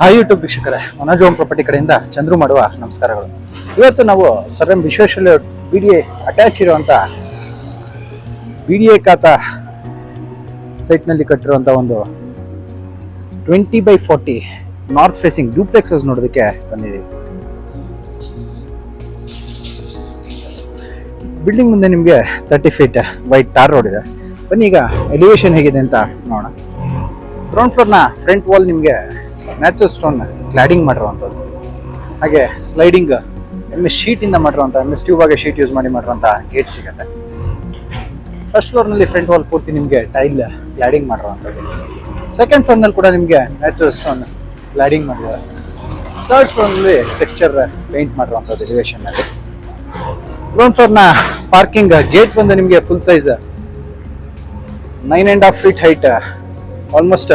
Hi YouTube ವೀಕ್ಷಕರೇ, Manoj home property ಕಡೆಯಿಂದ ಚಂದ್ರು ಮಾಡುವ ನಮಸ್ಕಾರಗಳು. ಇವತ್ತು ನಾವು sir M Visvesvaraya BDA attach ಇರುವಂಥ BDA ಖಾತಾ ಸೈಟ್ನಲ್ಲಿ ಕಟ್ಟಿರುವಂಥ ಒಂದು 20x40 north facing duplex house ನೋಡೋದಕ್ಕೆ ಬಂದಿದ್ದೀವಿ. ಬಿಲ್ಡಿಂಗ್ ಮುಂದೆ ನಿಮಗೆ 30 ಫೀಟ್ ವೈಟ್ ಟಾರ್ ರೋಡ್ ಇದೆ. ಬನ್ನಿ ಈಗ ಎಲಿವೇಶನ್ ಹೇಗಿದೆ ಅಂತ ನೋಡೋಣ. ಗ್ರೌಂಡ್ ಫ್ಲೋರ್ನ ಫ್ರಂಟ್ ವಾಲ್ ನಿಮಗೆ ನ್ಯಾಚುರಲ್ ಸ್ಟೋನ್ ಕ್ಲಾಡಿಂಗ್ ಮಾಡಿರುವಂಥದ್ದು, ಹಾಗೆ ಸ್ಲೈಡಿಂಗ್ MS ಶೀಟಿಂದ ಮಾಡಿರುವಂಥ MS ಟ್ಯೂಬ್ ಆಗಿ ಶೀಟ್ ಯೂಸ್ ಮಾಡಿರುವಂಥ ಗೇಟ್ ಸಿಗುತ್ತೆ. ಫಸ್ಟ್ ಫ್ಲೋರ್ನಲ್ಲಿ ಫ್ರಂಟ್ ವಾಲ್ ಪೂರ್ತಿ ನಿಮಗೆ ಟೈಲ್ ಕ್ಲಾಡಿಂಗ್ ಮಾಡಿರುವಂಥದ್ದು. ಸೆಕೆಂಡ್ ಫ್ಲೋರ್ನಲ್ಲಿ ಕೂಡ ನಿಮಗೆ ನ್ಯಾಚುರಲ್ ಸ್ಟೋನ್ ಕ್ಲಾಡಿಂಗ್ ಮಾಡಿದ್ದಾರೆ. ಥರ್ಡ್ ಫ್ಲೋರ್ನಲ್ಲಿ ಟೆಕ್ಸ್ಚರ್ ಪೇಂಟ್ ಮಾಡಿರುವಂಥದ್ದು ಎಲಿವೇಶನ್ನಲ್ಲಿ. ಗ್ರೌಂಡ್ ಫ್ಲೋರ್ನ ಪಾರ್ಕಿಂಗ್ ಗೇಟ್ ಬಂದು ನಿಮಗೆ full size 9.5 feet height, almost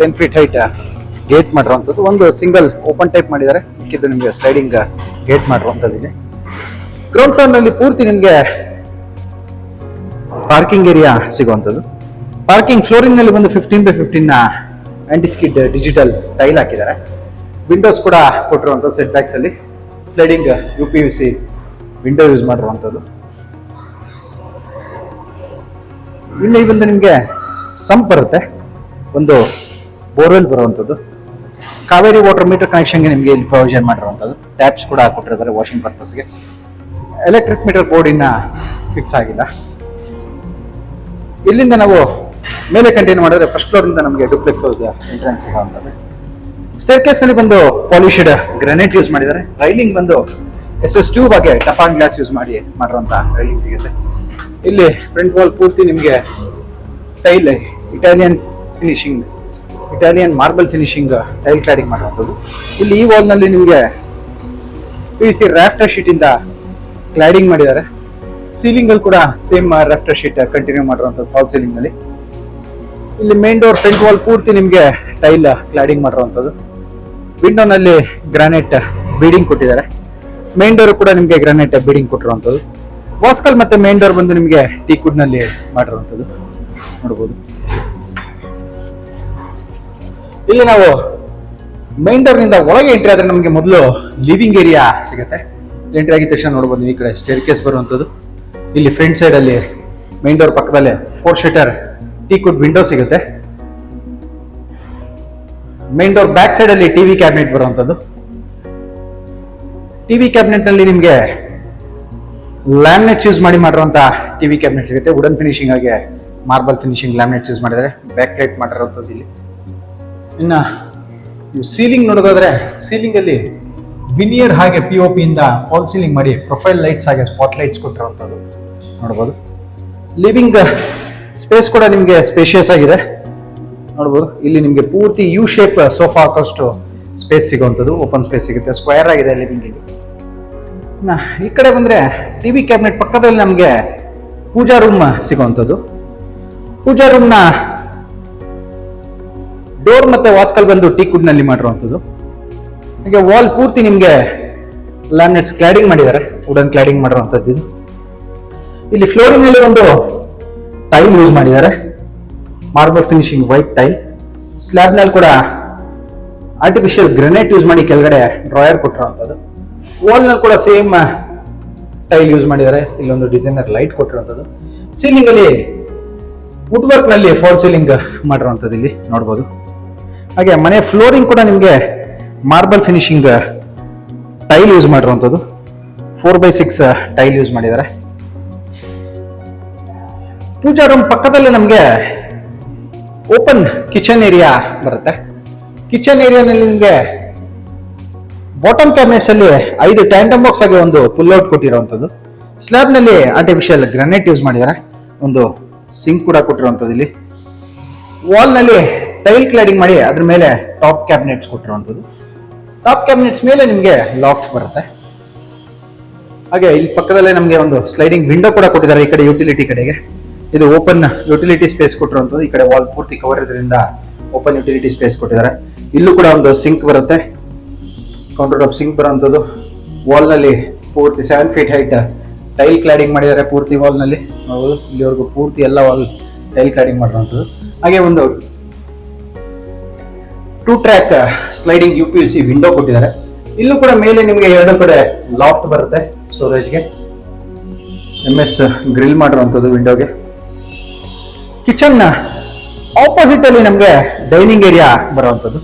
10 feet height gate ಮಾಡಿರುವಂಥದ್ದು. ಒಂದು ಸಿಂಗಲ್ ಓಪನ್ ಟೈಪ್ ಮಾಡಿದ್ದಾರೆ, ಮಿಕ್ಕಿದ್ದು ನಿಮಗೆ ಸ್ಲೈಡಿಂಗ್ ಗೇಟ್ ಮಾಡಿರುವಂಥದ್ದು ಇದೆ. ಗ್ರೌಂಡ್ ಫ್ಲೋರ್ನಲ್ಲಿ ಪೂರ್ತಿ ನಿಮಗೆ ಪಾರ್ಕಿಂಗ್ ಏರಿಯಾ ಸಿಗುವಂಥದ್ದು. ಪಾರ್ಕಿಂಗ್ ಫ್ಲೋರಿಂಗ್ನಲ್ಲಿ ಒಂದು 15x15 ಆಂಟಿಸ್ಕಿಡ್ ಡಿಜಿಟಲ್ ಟೈಲ್ ಹಾಕಿದ್ದಾರೆ. ವಿಂಡೋಸ್ ಕೂಡ ಕೊಟ್ಟಿರುವಂಥದ್ದು. ಸೆಟ್ ಬ್ಯಾಕ್ಸ್ ಅಲ್ಲಿ ಸ್ಲೈಡಿಂಗ್ UPVC ವಿಂಡೋ ಯೂಸ್ ಮಾಡಿರುವಂಥದ್ದು. ಇಲ್ಲಿ ಬಂದು ನಿಮಗೆ ಸಂಪ್ ಬರುತ್ತೆ, ಒಂದು ಬೋರ್ವೆಲ್ ಬರುವಂಥದ್ದು. ಕಾವೇರಿ ವಾಟರ್ ಮೀಟರ್ ಕನೆಕ್ಷನ್ಗೆ ನಿಮಗೆ ಇಲ್ಲಿ ಪ್ರೊವಿಷನ್ ಮಾಡಿರುವಂಥದ್ದು. ಟ್ಯಾಪ್ಸ್ ಕೂಡ ಕೊಟ್ಟಿರ್ತಾರೆ ವಾಷಿಂಗ್ ಪರ್ಪಸ್ಗೆ. ಎಲೆಕ್ಟ್ರಿಕ್ ಮೀಟರ್ ಬೋರ್ಡ್ ಇನ್ನ ಫಿಕ್ಸ್ ಆಗಿಲ್ಲ. ಇಲ್ಲಿಂದ ನಾವು ಮೇಲೆ ಕಂಟಿನ್ಯೂ ಮಾಡಿದ್ರೆ ಫಸ್ಟ್ ಫ್ಲೋರಿಂದ ನಮಗೆ ಡುಪ್ಲೆಕ್ಸ್ ಹೌಸ್ ಎಂಟ್ರೆನ್ಸ್ ಸಿಗುವಂಥದ್ದು. ಸ್ಟೇರ್ ಕೇಸ್ ನಲ್ಲಿ ಬಂದು ಪಾಲಿಶ್ಡ್ ಗ್ರಾನೈಟ್ ಯೂಸ್ ಮಾಡಿದ್ದಾರೆ. ರೈಲಿಂಗ್ ಬಂದು SS ಟ್ಯೂಬ್ ಆಗಿ ಟಫಾನ್ ಗ್ಲಾಸ್ ಯೂಸ್ ಮಾಡಿರುವಂಥ ರೈಲಿಂಗ್ ಸಿಗುತ್ತೆ. ಇಲ್ಲಿ ಫ್ರಂಟ್ ವಾಲ್ ಪೂರ್ತಿ ನಿಮಗೆ tile Italian marble finishing tile cladding ಮಾಡುವಂಥದ್ದು. ಇಲ್ಲಿ ಈ ವಾಲ್ ನಲ್ಲಿ ನಿಮಗೆ PVC ರಾಫ್ಟರ್ ಶೀಟ್ ಇಂದ ಕ್ಲಾಡಿಂಗ್ ಮಾಡಿದ್ದಾರೆ. ಸೀಲಿಂಗ್ ಅಲ್ಲಿ ಕೂಡ ಸೇಮ್ ರಾಫ್ಟರ್ ಶೀಟ್ ಕಂಟಿನ್ಯೂ ಮಾಡಿರುವಂಥದ್ದು ಫಾಲ್ ಸೀಲಿಂಗ್ ನಲ್ಲಿ. ಇಲ್ಲಿ ಮೇನ್ ಡೋರ್ ಫ್ರಂಟ್ ವಾಲ್ ಪೂರ್ತಿ ನಿಮಗೆ ಟೈಲ್ ಕ್ಲಾಡಿಂಗ್ ಮಾಡಿರುವಂಥದ್ದು. ವಿಂಡೋ ನಲ್ಲಿ ಗ್ರಾನೈಟ್ ಬೀಡಿಂಗ್ ಕೊಟ್ಟಿದ್ದಾರೆ. ಮೇನ್ ಡೋರ್ ಕೂಡ ನಿಮಗೆ ಗ್ರಾನೈಟ್ ಬೀಡಿಂಗ್ ಕೊಟ್ಟಿರುವಂಥದ್ದು. ವಾಸ್ಕಲ್ ಮತ್ತೆ ಮೇನ್ ಡೋರ್ ಬಂದು ನಿಮಗೆ ಟೀಕ್ವುಡ್ ನಲ್ಲಿ ಮಾಡಿರುವಂಥದ್ದು ನೋಡಬಹುದು. ಇಲ್ಲಿ ನಾವು ಮೈನ್ ಡೋರ್ ನಿಂದ ಒಳಗೆ ಎಂಟ್ರಿ ಆದ್ರೆ ನಮಗೆ ಮೊದಲು ಲಿವಿಂಗ್ ಏರಿಯಾ ಸಿಗುತ್ತೆ. ಎಂಟ್ರಿ ಆಗಿದ ತಕ್ಷಣ ನೋಡಬಹುದು ಈ ಕಡೆ ಸ್ಟೇರ್ ಕೇಸ್ ಬರುವಂಥದ್ದು. ಇಲ್ಲಿ ಫ್ರಂಟ್ ಸೈಡ್ ಅಲ್ಲಿ ಮೈನ್ ಡೋರ್ ಪಕ್ಕದಲ್ಲಿ 4 ಶೀಟರ್ ಟೀಕ್ವುಡ್ ವಿಂಡೋ ಸಿಗುತ್ತೆ. ಮೈನ್ ಡೋರ್ ಬ್ಯಾಕ್ ಸೈಡ್ ಅಲ್ಲಿ ಟಿವಿ ಕ್ಯಾಬಿನೆಟ್ ಬರುವಂಥದ್ದು. ಟಿವಿ ಕ್ಯಾಬಿನೆಟ್ ನಲ್ಲಿ ನಿಮಗೆ ಲ್ಯಾಮಿನೇಟ್ಸ್ ಯೂಸ್ ಮಾಡಿರುವಂತ ಟಿವಿ ಕ್ಯಾಬಿನೆಟ್ ಸಿಗುತ್ತೆ. ವುಡನ್ ಫಿನಿಶಿಂಗ್ ಆಗಿ ಮಾರ್ಬಲ್ ಫಿನಿಶಿಂಗ್ ಲ್ಯಾಮಿನೇಟ್ಸ್ ಯೂಸ್ ಮಾಡಿದ್ದಾರೆ. ಬ್ಯಾಕ್ ಲೈಟ್ ಮಾಡಿರುವಂಥದ್ದು ಇಲ್ಲಿ. ಇನ್ನ ನೀವು ಸೀಲಿಂಗ್ ನೋಡೋದಾದ್ರೆ ಸೀಲಿಂಗ್ ಅಲ್ಲಿ ವಿನಿಯರ್ ಹಾಗೆ POP ಇಂದ ಫಾಲ್ ಸೀಲಿಂಗ್ ಮಾಡಿ ಪ್ರೊಫೈಲ್ ಲೈಟ್ಸ್ ಹಾಗೆ ಸ್ಪಾಟ್ ಲೈಟ್ಸ್ ಕೊಟ್ಟಿರುವಂಥದ್ದು ನೋಡಬಹುದು. ಲಿವಿಂಗ್ ಸ್ಪೇಸ್ ಕೂಡ ನಿಮಗೆ ಸ್ಪೇಷಿಯಸ್ ಆಗಿದೆ ನೋಡಬಹುದು. ಇಲ್ಲಿ ನಿಮಗೆ ಪೂರ್ತಿ ಯು ಶೇಪ್ ಸೋಫಾ ಹಾಕೋಷ್ಟು ಸ್ಪೇಸ್ ಸಿಗುವಂಥದ್ದು, ಓಪನ್ ಸ್ಪೇಸ್ ಸಿಗುತ್ತೆ. ಸ್ಕ್ವೇರ್ ಆಗಿದೆ ಲಿವಿಂಗ್ ಇಲ್ಲಿ. ಈ ಕಡೆ ಬಂದ್ರೆ ಟಿವಿ ಕ್ಯಾಬಿನೆಟ್ ಪಕ್ಕದಲ್ಲಿ ನಮಗೆ ಪೂಜಾ ರೂಮ್ ಸಿಗುವಂಥದ್ದು. ಪೂಜಾ ರೂಮ್ನ ಡೋರ್ ಮತ್ತೆ ವಾಸ್ಕಲ್ ಬಂದು ಟೀಕ್ವುಡ್ ನಲ್ಲಿ ಮಾಡಿರುವಂಥದ್ದು. ಹಾಗೆ ವಾಲ್ ಪೂರ್ತಿ ನಿಮಗೆ ಲ್ಯಾಮಿನೇಟ್ಸ್ ಕ್ಲಾಡಿಂಗ್ ಮಾಡಿದ್ದಾರೆ, ವುಡನ್ ಕ್ಲಾಡಿಂಗ್ ಮಾಡಿರುವಂಥದ್ದು ಇದು. ಇಲ್ಲಿ ಫ್ಲೋರಿಂಗ್ ನಲ್ಲಿ ಒಂದು ಟೈಲ್ ಯೂಸ್ ಮಾಡಿದ್ದಾರೆ, marble finishing white tile. Slab ನಲ್ಲಿ ಕೂಡ ಆರ್ಟಿಫಿಷಿಯಲ್ ಗ್ರೆನೈಟ್ ಯೂಸ್ ಮಾಡಿ ಕೆಳಗಡೆ ಡ್ರಾಯರ್ ಕೊಟ್ಟಿರುವಂಥದ್ದು. ವಾಲ್ ನಲ್ಲಿ ಕೂಡ ಸೇಮ್ ಟೈಲ್ ಯೂಸ್ ಮಾಡಿದ್ದಾರೆ. ಇಲ್ಲೊಂದು ಡಿಸೈನರ್ ಲೈಟ್ ಕೊಟ್ಟಿರುವಂಥದ್ದು. ಸೀಲಿಂಗ್ ಅಲ್ಲಿ ವುಡ್ ವರ್ಕ್ ನಲ್ಲಿ ಫಾಲ್ ಸೀಲಿಂಗ್ ಮಾಡಿರುವಂಥದ್ದು ಇಲ್ಲಿ ನೋಡಬಹುದು. ಹಾಗೆ ಮನೆ ಫ್ಲೋರಿಂಗ್ ಕೂಡ ನಿಮಗೆ ಮಾರ್ಬಲ್ ಫಿನಿಶಿಂಗ್ ಟೈಲ್ ಯೂಸ್ ಮಾಡಿರುವಂಥದ್ದು. 4x6 ಟೈಲ್ ಯೂಸ್ ಮಾಡಿದ್ದಾರೆ. ಪೂಜಾ ರೂಮ್ ಪಕ್ಕದಲ್ಲಿ ನಮಗೆ ಓಪನ್ ಕಿಚನ್ ಏರಿಯಾ ಬರುತ್ತೆ. ಕಿಚನ್ ಏರಿಯಾನಲ್ಲಿ ನಿಮಗೆ ಬಾಟಮ್ ಕ್ಯಾಬಿನೆಟ್ಸ್ ಅಲ್ಲಿ 5 ಟ್ಯಾಂಡಮ್ ಬಾಕ್ಸ್ ಆಗಿ ಒಂದು ಪುಲ್ ಔಟ್ ಕೊಟ್ಟಿರುವಂಥದ್ದು. ಸ್ಲ್ಯಾಬ್ ನಲ್ಲಿ ಆರ್ಟಿಫಿಷಿಯಲ್ ಗ್ರಾನೈಟ್ ಯೂಸ್ ಮಾಡಿದ್ದಾರೆ. ಒಂದು ಸಿಂಕ್ ಕೂಡ ಕೊಟ್ಟಿರುವಂಥದ್ದು. ಇಲ್ಲಿ ವಾಲ್ ನಲ್ಲಿ ಟೈಲ್ ಕ್ಲಾಡಿಂಗ್ ಮಾಡಿ ಅದ್ರ ಮೇಲೆ ಟಾಪ್ ಕ್ಯಾಬಿನೆಟ್ಸ್ ಕೊಟ್ಟಿರುವಂಥದ್ದು. ಟಾಪ್ ಕ್ಯಾಬಿನೆಟ್ಸ್ ಮೇಲೆ ನಿಮಗೆ ಲಾಫ್ಟ್ಸ್ ಬರುತ್ತೆ. ಹಾಗೆ ಇಲ್ಲಿ ಪಕ್ಕದಲ್ಲೇ ನಮಗೆ ಒಂದು ಸ್ಲೈಡಿಂಗ್ ವಿಂಡೋ ಕೂಡ ಕೊಟ್ಟಿದ್ದಾರೆ. ಈ ಕಡೆ ಯುಟಿಲಿಟಿ ಕಡೆಗೆ ಇದು ಓಪನ್ ಯುಟಿಲಿಟಿ ಸ್ಪೇಸ್ ಕೊಟ್ಟಿರುವಂಥದ್ದು. ಈ ಕಡೆ ವಾಲ್ ಪೂರ್ತಿ ಕವರ್ ಇದ್ರಿಂದ ಓಪನ್ ಯುಟಿಲಿಟಿ ಸ್ಪೇಸ್ ಕೊಟ್ಟಿದ್ದಾರೆ. ಇಲ್ಲೂ ಕೂಡ ಒಂದು ಸಿಂಕ್ ಬರುತ್ತೆ, ಕೌಂಟರ್ ಟಾಪ್ ಸಿಂಕ್ ಬರುವಂಥದ್ದು. ವಾಲ್ ನಲ್ಲಿ ಪೂರ್ತಿ 7 ಫೀಟ್ ಹೈಟ್ ಟೈಲ್ ಕ್ಲಾಡಿಂಗ್ ಮಾಡಿದ್ದಾರೆ ಪೂರ್ತಿ ವಾಲ್ ನಲ್ಲಿ. ಇಲ್ಲಿವರೆಗೂ ಪೂರ್ತಿ ಎಲ್ಲ ವಾಲ್ ಟೈಲ್ ಕ್ಲಾಡಿಂಗ್ ಮಾಡಿರುವಂಥದ್ದು. ಹಾಗೆ ಒಂದು 2 ಟ್ರ್ಯಾಕ್ ಸ್ಲೈಡಿಂಗ್ UPVC ವಿಂಡೋ ಕೊಟ್ಟಿದ್ದಾರೆ. ಇಲ್ಲೂ ಕೂಡ ಮೇಲೆ ನಿಮಗೆ ಎರಡು ಕಡೆ ಲಾಫ್ಟ್ ಬರುತ್ತೆ ಸ್ಟೋರೇಜ್ಗೆ. MS ಗ್ರಿಲ್ ಮಾಡಿರುವಂಥದ್ದು ವಿಂಡೋಗೆ. ಕಿಚನ್ ಆಪೋಸಿಟ್ ಅಲ್ಲಿ ನಮಗೆ ಡೈನಿಂಗ್ ಏರಿಯಾ ಬರುವಂಥದ್ದು.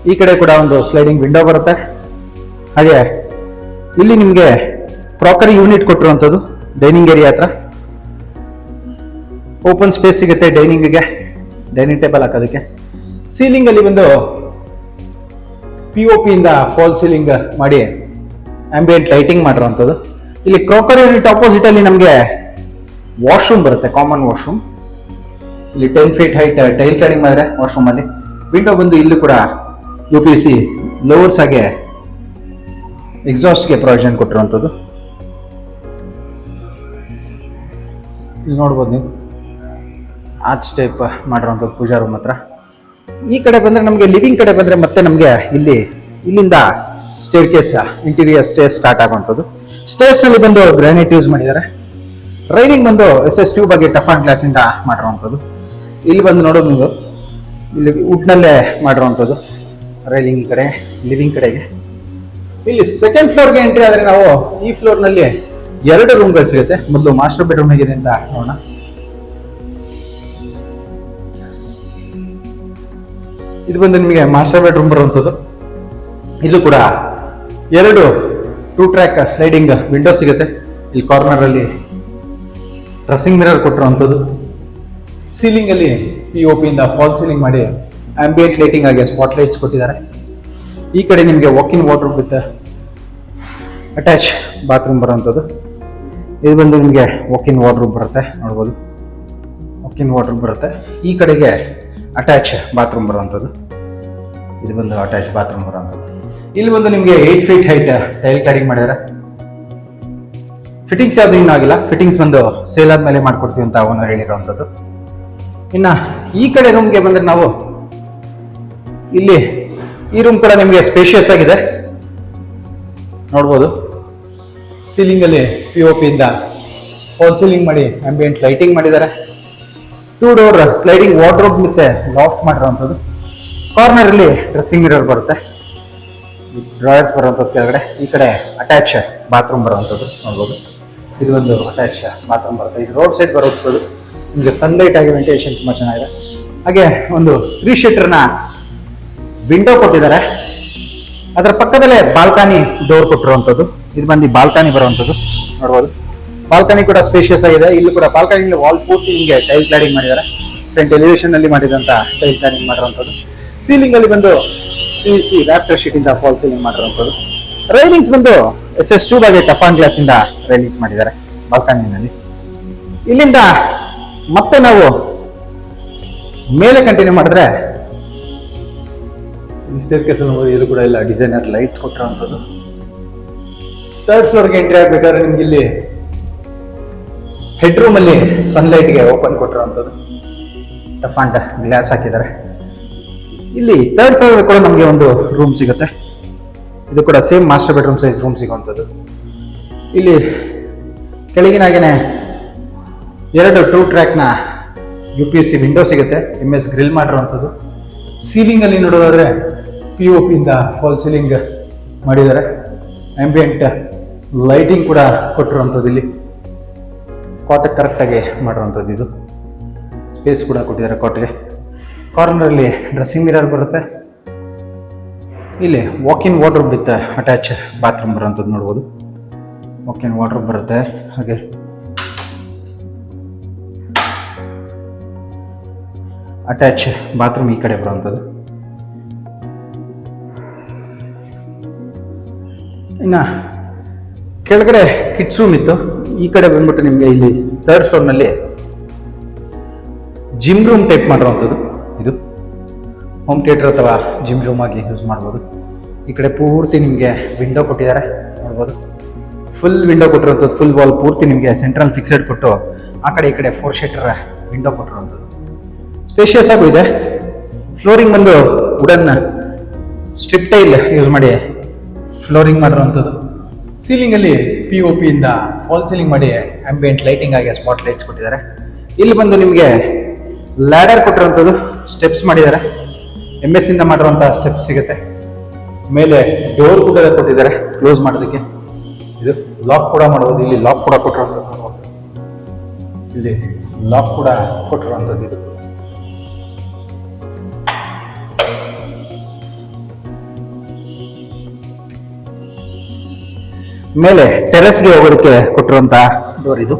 ಈ ಕಡೆ ಕೂಡ ಒಂದು ಸ್ಲೈಡಿಂಗ್ ವಿಂಡೋ ಬರುತ್ತೆ. ಹಾಗೆ ಇಲ್ಲಿ ನಿಮಗೆ ಕ್ರಾಕರಿ ಯೂನಿಟ್ ಕೊಟ್ಟಿರುವಂಥದ್ದು ಡೈನಿಂಗ್ ಏರಿಯಾ ಹತ್ರ. ಓಪನ್ ಸ್ಪೇಸ್ ಸಿಗುತ್ತೆ ಡೈನಿಂಗ್ಗೆ, ಡೈನಿಂಗ್ ಟೇಬಲ್ ಹಾಕೋದಕ್ಕೆ. ಸೀಲಿಂಗ್ ಅಲ್ಲಿ ಬಂದು POP ಇಂದ ಫಾಲ್ ಸೀಲಿಂಗ್ ಮಾಡಿ ಆಂಬಿಯಂಟ್ ಲೈಟಿಂಗ್ ಮಾಡಿರುವಂಥದ್ದು. ಇಲ್ಲಿ ಕ್ರಾಕರಿ ಯೂನಿಟ್ ಆಪೋಸಿಟ್ ಅಲ್ಲಿ ನಮಗೆ ವಾಶ್ರೂಮ್ ಬರುತ್ತೆ, ಕಾಮನ್ ವಾಶ್ರೂಮ್. ಇಲ್ಲಿ 10 ಫೀಟ್ ಹೈಟ್ ಟೈಲ್ ಕ್ಲಾಡಿಂಗ್ ಮಾಡಿದ್ರೆ ವಾಶ್ರೂಮ್ ಅಲ್ಲಿ. ವಿಂಡೋ ಬಂದು ಇಲ್ಲಿ ಕೂಡ UPVC ಲೋವರ್ಸ್ ಆಗಿ ಎಕ್ಸಾಸ್ಟ್ಗೆ ಪ್ರೊವಿಷನ್ ಕೊಟ್ಟಿರುವಂಥದ್ದು. ಇಲ್ಲಿ ನೋಡ್ಬೋದು ನೀವು ಆರ್ಚ್ ಟೈಪ್ ಮಾಡಿರುವಂಥದ್ದು ಪೂಜಾ ರೂಮ್ ಹತ್ರ. ಈ ಕಡೆ ಬಂದ್ರೆ ನಮಗೆ ಲಿವಿಂಗ್ ಕಡೆ ಬಂದ್ರೆ ಮತ್ತೆ ನಮಗೆ ಇಲ್ಲಿಂದ stair case interior stair start ಆಗುವಂಥದ್ದು. ಸ್ಟೇರ್ಸ್ ನಲ್ಲಿ ಬಂದು ಗ್ರಾನೈಟ್ ಯೂಸ್ ಮಾಡಿದ್ದಾರೆ. ರೈಲಿಂಗ್ ಬಂದು SS ಟ್ಯೂಬ್ ಆಗಿ ಟಫ್ ಅಂಡ್ ಗ್ಲಾಸ್ ಇಂದ ಮಾಡಿರುವಂಥದ್ದು. ಇಲ್ಲಿ ಬಂದು ನೋಡೋದು ನೀವು ಇಲ್ಲಿ ವುಡ್ ನಲ್ಲೇ ಮಾಡಿರುವಂಥದ್ದು ರೈಲಿಂಗ್ ಈ ಕಡೆ ಲಿವಿಂಗ್ ಕಡೆಗೆ. ಇಲ್ಲಿ ಸೆಕೆಂಡ್ ಫ್ಲೋರ್ಗೆ ಎಂಟ್ರಿ ಆದ್ರೆ ನಾವು ಈ ಫ್ಲೋರ್ ನಲ್ಲಿ 2 ರೂಮ್ಗಳು ಸಿಗುತ್ತೆ. ಮೊದಲು ಮಾಸ್ಟರ್ ಬೆಡ್ರೂಮ್ ಹೇಗಿದೆ ಅಂತ ನೋಡೋಣ. ಇದು ಬಂದು ನಿಮಗೆ ಮಾಸ್ಟರ್ ಬೆಡ್ರೂಮ್ ಬರುವಂಥದ್ದು. ಇಲ್ಲೂ ಕೂಡ 2 ಟ್ರ್ಯಾಕ್ ಸ್ಲೈಡಿಂಗ್ ವಿಂಡೋ ಸಿಗುತ್ತೆ. ಇಲ್ಲಿ ಕಾರ್ನರ್ ಅಲ್ಲಿ ಡ್ರೆಸ್ಸಿಂಗ್ ಮಿರರ್ ಕೊಟ್ಟಿರುವಂಥದ್ದು. ಸೀಲಿಂಗ್ ಅಲ್ಲಿ POP ಇಂದ ಫಾಲ್ ಸೀಲಿಂಗ್ ಮಾಡಿ ಆಂಬಿಯಂಟ್ ಲೈಟಿಂಗ್ ಆಗಿ ಸ್ಪಾಟ್ ಲೈಟ್ಸ್ ಕೊಟ್ಟಿದ್ದಾರೆ. ಈ ಕಡೆ ನಿಮಗೆ walk-in wardrobe with attach bathroom ಬರುವಂಥದ್ದು. ಇದು ಬಂದು ನಿಮಗೆ ವಾಕಿನ್ ವಾರ್ಡ್ರೋಬ್ ಬರುತ್ತೆ, ನೋಡ್ಬೋದು ವಾಕಿನ್ ವಾರ್ಡ್ರೋಬ್ ಬರುತ್ತೆ. ಈ ಕಡೆಗೆ ಅಟ್ಯಾಚ್ ಬಾತ್ರೂಮ್ ಬರುವಂಥದ್ದು. ಇದು ಬಂದು ಅಟ್ಯಾಚ್ ಬಾತ್ರೂಮ್ ಬರುವಂಥದ್ದು. ಇಲ್ಲಿ ಬಂದು ನಿಮಗೆ 8 ಫೀಟ್ ಹೈಟ್ ಟೈಲ್ ಕ್ಲಾಡಿಂಗ್ ಮಾಡಿದ್ದಾರೆ. ಫಿಟ್ಟಿಂಗ್ಸ್ ಯಾವುದು ಇನ್ನೂ ಆಗಿಲ್ಲ. ಫಿಟ್ಟಿಂಗ್ಸ್ ಬಂದು ಸೇಲ್ ಆದ್ಮೇಲೆ ಮಾಡ್ಕೊಡ್ತೀವಿ ಅಂತ ಓನರ್ ಹೇಳಿರುವಂಥದ್ದು. ಇನ್ನ ಈ ಕಡೆ ರೂಮ್ಗೆ ಬಂದ್ರೆ ನಾವು ಇಲ್ಲಿ ಈ ರೂಮ್ ಕೂಡ ನಿಮಗೆ ಸ್ಪೇಷಿಯಸ್ ಆಗಿದೆ, ನೋಡ್ಬೋದು. ಸೀಲಿಂಗ್ ಅಲ್ಲಿ POP ಇಂದ ಫಾಲ್ ಸೀಲಿಂಗ್ ಮಾಡಿ ಆಂಬಿಯಂಟ್ ಲೈಟಿಂಗ್ ಮಾಡಿದ್ದಾರೆ. 2 ಡೋರ್ ಸ್ಲೈಡಿಂಗ್ ವಾರ್ಡ್ರೋಬ್ ಮತ್ತೆ ಲಾಫ್ಟ್ ಮಾಡಿರುವಂಥದ್ದು. ಕಾರ್ನರ್ ಅಲ್ಲಿ ಡ್ರೆಸ್ಸಿಂಗ್ ಮಿರರ್ ಬರುತ್ತೆ, ಡ್ರಾಯರ್ಸ್ ಬರುವಂಥದ್ದು ಕೆಳಗಡೆ. ಈ ಕಡೆ ಅಟ್ಯಾಚ್ ಬಾತ್ರೂಮ್ ಬರುವಂಥದ್ದು ನೋಡ್ಬೋದು. ಇದು ಒಂದು ಅಟ್ಯಾಚ್ ಬಾತ್ರೂಮ್ ಬರುತ್ತೆ. ಇದು ರೋಡ್ ಸೈಡ್ ಬರುವಂಥದ್ದು. ನಿಮಗೆ ಸನ್ಲೈಟ್ ಆಗಿ ವೆಂಟಿಲೇಷನ್ ತುಂಬಾ ಚೆನ್ನಾಗಿದೆ. ಹಾಗೆ ಒಂದು 3 ಶೀಟರ್ನ ವಿಂಡೋ ಕೊಟ್ಟಿದ್ದಾರೆ. ಅದರ ಪಕ್ಕದಲ್ಲೇ ಬಾಲ್ಕನಿ ಡೋರ್ ಕೊಟ್ಟಿರುವಂಥದ್ದು. ಇದು ಬಂದು ಬಾಲ್ಕನಿ ಬರುವಂಥದ್ದು, ನೋಡ್ಬೋದು. ಬಾಲ್ಕನಿ ಕೂಡ ಸ್ಪೇಷಿಯಸ್ ಆಗಿದೆ. ಇಲ್ಲಿ ಕೂಡ ಬಾಲ್ಕನಿ ವಾಲ್ ಪೂರ್ತಿ ನಿಮಗೆ ಟೈಲ್ ಕ್ಲಾಡಿಂಗ್ ಮಾಡಿದ್ದಾರೆ. ಫ್ರಂಟ್ ಎಲಿವೇಶನ್ ಅಲ್ಲಿ ಮಾಡಿದಂತ ಟೈಲ್ ಕ್ಲಾಡಿಂಗ್ ಮಾಡಿರುವಂಥದ್ದು. ಸೀಲಿಂಗ್ ಅಲ್ಲಿ ಬಂದು PVC ರಾಫ್ಟರ್ ಶೀಟ್ ಇಂದ ಫಾಲ್ ಸೀಲಿಂಗ್ ಮಾಡಿರುವಂಥದ್ದು. ರೈಲಿಂಗ್ಸ್ ಬಂದು SS ಟ್ಯೂಬ್ ಆಗಿ ಟಫ್ ಅಂಡ್ ಗ್ಲಾಸ್ ಇಂದ ರೈಲಿಂಗ್ಸ್ ಮಾಡಿದ್ದಾರೆ ಬಾಲ್ಕನಿನಲ್ಲಿ. ಇಲ್ಲಿಂದ ಮತ್ತೆ ನಾವು ಮೇಲೆ ಕಂಟಿನ್ಯೂ ಮಾಡಿದ್ರೆ ಸ್ಟೇರ್ ಕೇಸ್ ಇದು ಕೂಡ ಇಲ್ಲ ಡಿಸೈನರ್ ಲೈಟ್ ಕೊಟ್ಟಿರುವಂಥದ್ದು. 3rd ಫ್ಲೋರ್ಗೆ ಎಂಟ್ರಿ ಆಗ್ಬೇಕಾದ್ರೆ ನಿಮ್ಗೆ ಇಲ್ಲಿ ಹೆಡ್ ರೂಮ್ ಅಲ್ಲಿ ಸನ್ಲೈಟ್ಗೆ ಓಪನ್ ಕೊಟ್ಟಿರುವಂಥದ್ದು. ಟಫ್ ಅಂಡ್ ಗ್ಲಾಸ್ ಹಾಕಿದ್ದಾರೆ. ಇಲ್ಲಿ 3rd ಫ್ಲೋರ್ ಕೂಡ ನಮಗೆ ಒಂದು ರೂಮ್ ಸಿಗುತ್ತೆ. ಇದು ಕೂಡ same master bedroom size room ಸಿಗುವಂಥದ್ದು. ಇಲ್ಲಿ ಕೆಳಗಿನಾಗೇನೆ 2 ಟ್ರ್ಯಾಕ್ನ UPVC ವಿಂಡೋ ಸಿಗುತ್ತೆ, MS ಗ್ರಿಲ್ ಮಾಡಿರುವಂಥದ್ದು. ಸೀಲಿಂಗ್ ಅಲ್ಲಿ ನೋಡೋದಾದ್ರೆ POP ಇಂದ ಫಾಲ್ ಸೀಲಿಂಗ್ ಮಾಡಿದ್ದಾರೆ. ಆಂಬಿಯಂಟ್ ಲೈಟಿಂಗ್ ಕೂಡ ಕೊಟ್ಟಿರುವಂಥದ್ದು. ಇಲ್ಲಿ ಕಾಟ್ ಕರೆಕ್ಟ್ ಆಗಿ ಮಾಡಿರುವಂಥದ್ದು. ಇದು ಸ್ಪೇಸ್ ಕೂಡ ಕೊಟ್ಟಿದ್ದಾರೆ ಕಾಟ್ಗೆ. ಕಾರ್ನರ್ ಅಲ್ಲಿ ಡ್ರೆಸ್ಸಿಂಗ್ ಮಿರರ್ ಬರುತ್ತೆ. ಇಲ್ಲಿ walk-in wardrobe with attach bathroom ಬರುವಂಥದ್ದು ನೋಡ್ಬೋದು. ವಾಕಿನ್ ವಾರ್ಡ್ರೋಬ್ ಬರುತ್ತೆ. ಹಾಗೆ ಅಟ್ಯಾಚ್ ಬಾತ್ರೂಮ್ ಈ ಕಡೆ ಬರುವಂಥದ್ದು. ಇನ್ನು ಕೆಳಗಡೆ ಕಿಡ್ಸ್ ರೂಮ್ ಇತ್ತು. ಈ ಕಡೆ ಬಂದ್ಬಿಟ್ಟು ನಿಮಗೆ ಇಲ್ಲಿ 3rd ಫ್ಲೋರ್ನಲ್ಲಿ ಜಿಮ್ ರೂಮ್ ಟೈಪ್ ಮಾಡಿರುವಂಥದ್ದು. ಇದು ಹೋಮ್ ಥಿಯೇಟರ್ ಅಥವಾ ಜಿಮ್ ರೂಮ್ ಆಗಿ ಯೂಸ್ ಮಾಡ್ಬೋದು. ಈ ಕಡೆ ಪೂರ್ತಿ ನಿಮಗೆ ವಿಂಡೋ ಕೊಟ್ಟಿದ್ದಾರೆ, ನೋಡ್ಬೋದು. ಫುಲ್ ವಿಂಡೋ ಕೊಟ್ಟಿರುವಂಥದ್ದು. ಫುಲ್ ವಾಲ್ ಪೂರ್ತಿ ನಿಮಗೆ ಸೆಂಟ್ರಲ್ ಫಿಕ್ಸೆಡ್ ಕೊಟ್ಟು ಆ ಕಡೆ ಈ ಕಡೆ 4 ಶೀಟರ್ ವಿಂಡೋ ಕೊಟ್ಟಿರುವಂಥದ್ದು. ಸ್ಪೇಷಿಯಸ್ ಆಗೂ ಇದೆ. ಫ್ಲೋರಿಂಗ್ ಬಂದು ವುಡನ್ ಸ್ಟ್ರಿಪ್ ಟೈಲ್ ಯೂಸ್ ಮಾಡಿ ಫ್ಲೋರಿಂಗ್ ಮಾಡಿರುವಂಥದ್ದು. ಸೀಲಿಂಗ್ ಅಲ್ಲಿ POP ಇಂದ ಫಾಲ್ ಸೀಲಿಂಗ್ ಮಾಡಿ ಆಂಬಿಯಂಟ್ ಲೈಟಿಂಗ್ ಆಗಿ ಸ್ಪಾಟ್ ಲೈಟ್ಸ್ ಕೊಟ್ಟಿದ್ದಾರೆ. ಇಲ್ಲಿ ಬಂದು ನಿಮಗೆ ಲ್ಯಾಡರ್ ಕೊಟ್ಟಿರುವಂಥದ್ದು, ಸ್ಟೆಪ್ಸ್ ಮಾಡಿದ್ದಾರೆ. MS ಇಂದ ಮಾಡಿರುವಂಥ ಸ್ಟೆಪ್ ಸಿಗುತ್ತೆ. ಮೇಲೆ ಡೋರ್ ಕೂಡ ಕೊಟ್ಟಿದ್ದಾರೆ ಕ್ಲೋಸ್ ಮಾಡೋದಕ್ಕೆ. ಇದು ಲಾಕ್ ಕೂಡ ಮಾಡ್ಬೋದು. ಇಲ್ಲಿ ಲಾಕ್ ಕೂಡ ಕೊಟ್ಟಿರುವಂಥದ್ದು, ಇಲ್ಲಿ ಲಾಕ್ ಕೂಡ ಕೊಟ್ಟಿರುವಂಥದ್ದು ಇದು. ಮೇಲೆ ಟೆರೆಸ್ಗೆ ಹೋಗೋದಕ್ಕೆ ಕೊಟ್ಟಿರುವಂತ ಡೋರ್ ಇದು.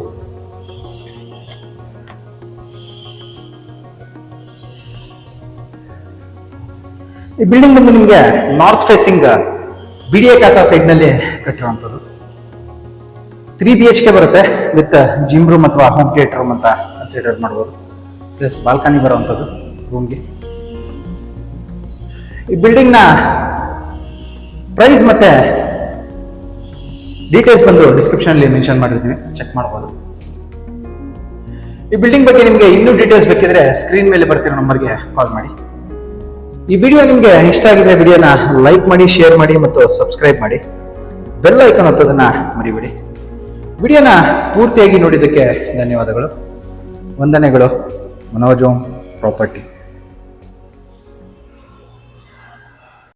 ಈ ಬಿಲ್ಡಿಂಗ್ ಬಂದು ನಿಮಗೆ ನಾರ್ತ್ ಫೇಸಿಂಗ್ BDA ಕಾಕಾ ಸೈಡ್ ನಲ್ಲಿ ಕಟ್ಟಿರುವಂಥದ್ದು. 3 BHK ಬರುತ್ತೆ ವಿತ್ ಜಿಮ್ ರೂಮ್ ಅಥವಾ ಹೋಮ್ ಥಿಯೇಟರ್ ರೂಮ್ ಅಂತ ಕನ್ಸಿಡರ್ ಮಾಡ್ಬೋದು. ಪ್ಲಸ್ ಬಾಲ್ಕನಿ ಬರುವಂಥದ್ದು ರೂಮ್ಗೆ. ಈ ಬಿಲ್ಡಿಂಗ್ ನ ಪ್ರೈಸ್ ಮತ್ತೆ ಡೀಟೇಲ್ಸ್ ಬಂದು ಡಿಸ್ಕ್ರಿಪ್ಷನ್ ಅಲ್ಲಿ ಮೆನ್ಷನ್ ಮಾಡಿರ್ತೀನಿ, ಚೆಕ್ ಮಾಡ್ಬೋದು. ಈ ಬಿಲ್ಡಿಂಗ್ ಬಗ್ಗೆ ನಿಮಗೆ ಇನ್ನೂ ಡೀಟೇಲ್ಸ್ ಬೇಕಿದ್ರೆ ಸ್ಕ್ರೀನ್ ಮೇಲೆ ಬರ್ತಿರೋ ನಂಬರ್ಗೆ ಕಾಲ್ ಮಾಡಿ. ಈ ವಿಡಿಯೋ ನಿಮಗೆ ಇಷ್ಟ ಆಗಿದ್ರೆ ವಿಡಿಯೋನ ಲೈಕ್ ಮಾಡಿ, ಶೇರ್ ಮಾಡಿ ಮತ್ತು ಸಬ್ಸ್ಕ್ರೈಬ್ ಮಾಡಿ. ಬೆಲ್ ಐಕಾನ್ ಒತ್ತೋದನ್ನ ಮರಿಬೇಡಿ. ವಿಡಿಯೋನ ಪೂರ್ತಿಯಾಗಿ ನೋಡಿದ್ದಕ್ಕೆ ಧನ್ಯವಾದಗಳು. ವಂದನೆಗಳು. ಮನೋಜ್ ಓಂ ಪ್ರಾಪರ್ಟಿ.